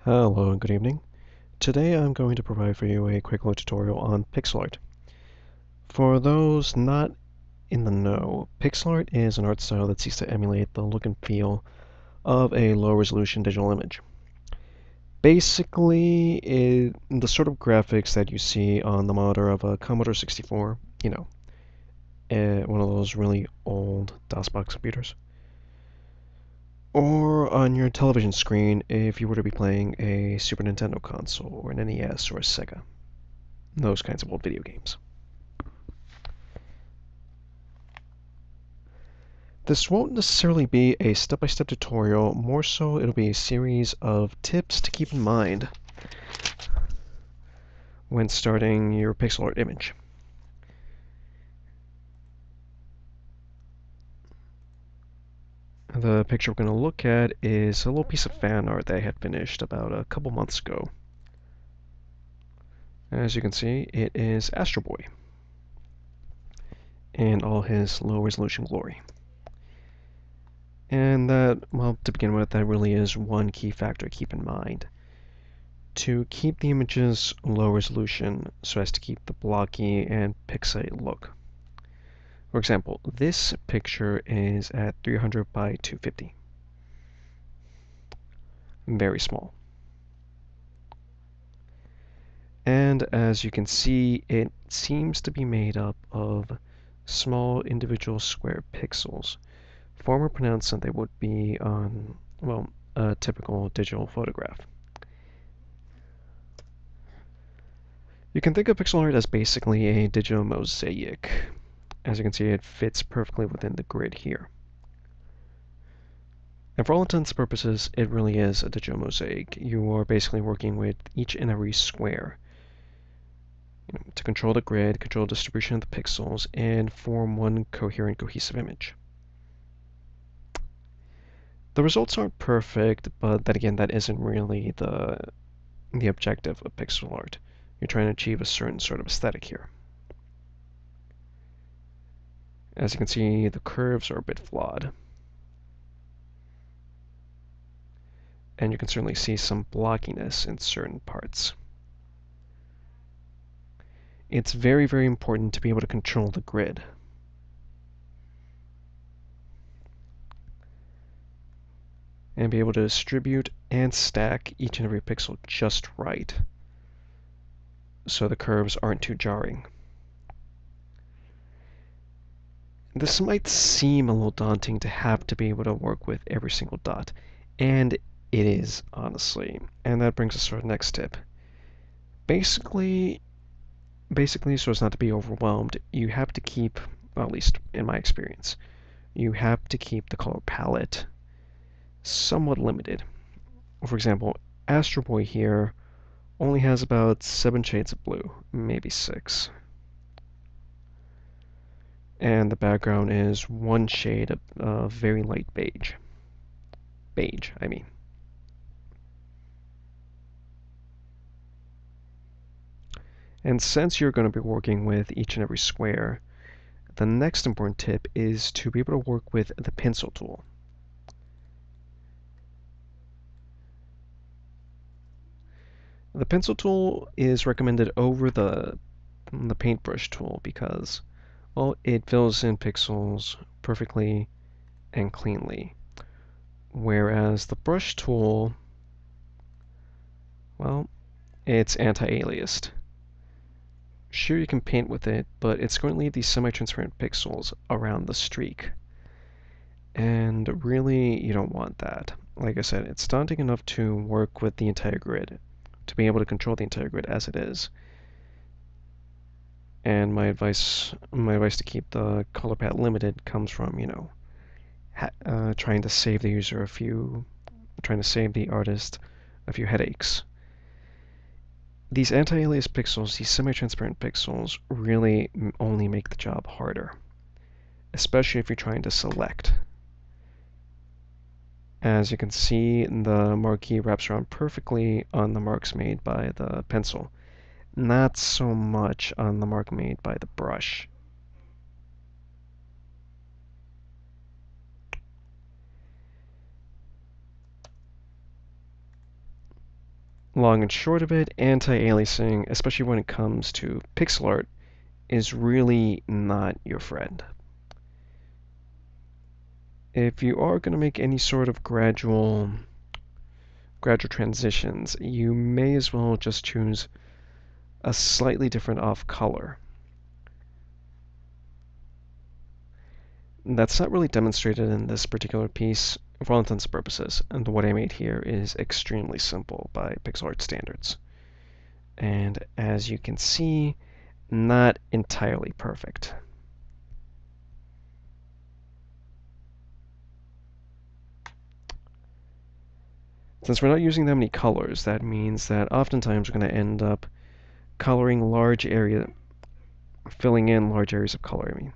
Hello and good evening. Today I'm going to provide for you a quick little tutorial on pixel art. For those not in the know, pixel art is an art style that seeks to emulate the look and feel of a low-resolution digital image. Basically, the sort of graphics that you see on the monitor of a Commodore 64, one of those really old DOS-box computers. Or on your television screen if you were to be playing a Super Nintendo console or an NES or a Sega. Those kinds of old video games. This won't necessarily be a step-by-step tutorial, more so it'll be a series of tips to keep in mind when starting your pixel art image. The picture we're going to look at is a little piece of fan art that I had finished about a couple months ago. As you can see, it is Astro Boy in all his low-resolution glory. And that, well, to begin with, that really is one key factor to keep in mind. To keep the images low resolution so as to keep the blocky and pixelated look. For example, this picture is at 300 by 250. Very small. And as you can see, it seems to be made up of small individual square pixels, far more pronounced than they would be on, well, a typical digital photograph. You can think of pixel art as basically a digital mosaic. As you can see, it fits perfectly within the grid here. And for all intents and purposes, it really is a digital mosaic. You are basically working with each and every square to control the grid, control the distribution of the pixels, and form one coherent, cohesive image. The results aren't perfect, but then again, that isn't really the objective of pixel art. You're trying to achieve a certain sort of aesthetic here. As you can see, the curves are a bit flawed. And you can certainly see some blockiness in certain parts. It's very, very important to be able to control the grid. And be able to distribute and stack each and every pixel just right, so the curves aren't too jarring. This might seem a little daunting to have to be able to work with every single dot, and it is, honestly. And that brings us to our next tip. Basically, so as not to be overwhelmed, you have to keep, well, at least in my experience, you have to keep the color palette somewhat limited. For example, Astro Boy here only has about 7 shades of blue, maybe 6. And the background is one shade of very light beige. Beige, I mean. And since you're going to be working with each and every square, the next important tip is to be able to work with the pencil tool. The pencil tool is recommended over the paintbrush tool because, well, it fills in pixels perfectly and cleanly. Whereas the brush tool, well, it's anti-aliased. Sure, you can paint with it, but it's going to leave these semi-transparent pixels around the streak. And really, you don't want that. Like I said, it's daunting enough to work with the entire grid, to be able to control the entire grid as it is. And my advice to keep the color palette limited comes from, trying to save the user trying to save the artist a few headaches. These anti-alias pixels, these semi-transparent pixels, really only make the job harder, especially if you're trying to select. As you can see, the marquee wraps around perfectly on the marks made by the pencil, not so much on the mark made by the brush. Long and short of it, anti-aliasing, especially when it comes to pixel art, is really not your friend. If you are going to make any sort of gradual transitions, you may as well just choose a slightly different off color. That's not really demonstrated in this particular piece for all intents and purposes, and what I made here is extremely simple by pixel art standards. And as you can see, not entirely perfect. Since we're not using that many colors, that means that oftentimes we're going to end up coloring large area, filling in large areas of color, I mean.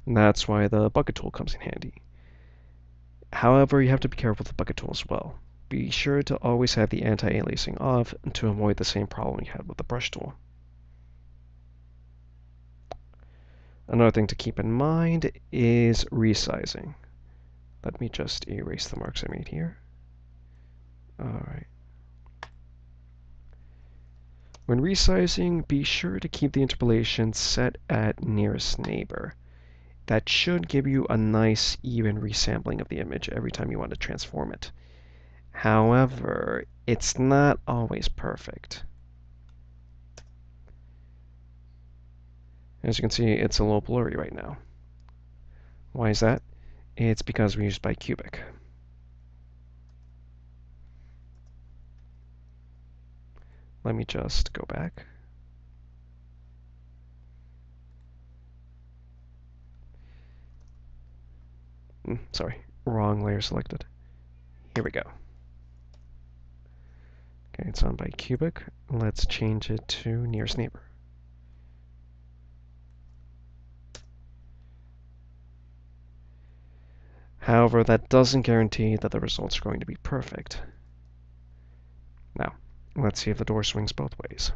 And that's why the bucket tool comes in handy. However, you have to be careful with the bucket tool as well. Be sure to always have the anti-aliasing off to avoid the same problem you had with the brush tool. Another thing to keep in mind is resizing. Let me just erase the marks I made here. Alright. When resizing, be sure to keep the interpolation set at nearest neighbor. That should give you a nice, even resampling of the image every time you want to transform it. However, it's not always perfect. As you can see, it's a little blurry right now. Why is that? It's because we used bicubic. Let me just go back. Sorry, wrong layer selected. Here we go. Okay, it's on bicubic. Let's change it to nearest neighbor. However, that doesn't guarantee that the results are going to be perfect. Now, let's see if the door swings both ways.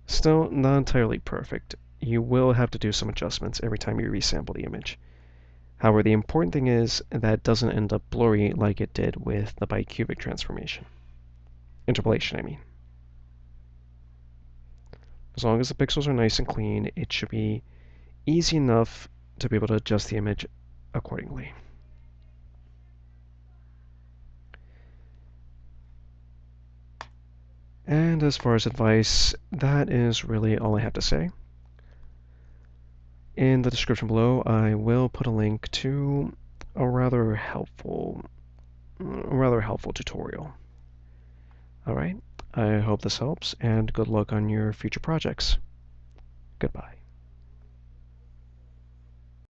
Still not entirely perfect. You will have to do some adjustments every time you resample the image. However, the important thing is that it doesn't end up blurry like it did with the bicubic transformation. Interpolation, I mean. As long as the pixels are nice and clean, it should be easy enough to be able to adjust the image accordingly. And as far as advice, that is really all I have to say. In the description below, I will put a link to a rather helpful tutorial. Alright, I hope this helps, and good luck on your future projects. Goodbye.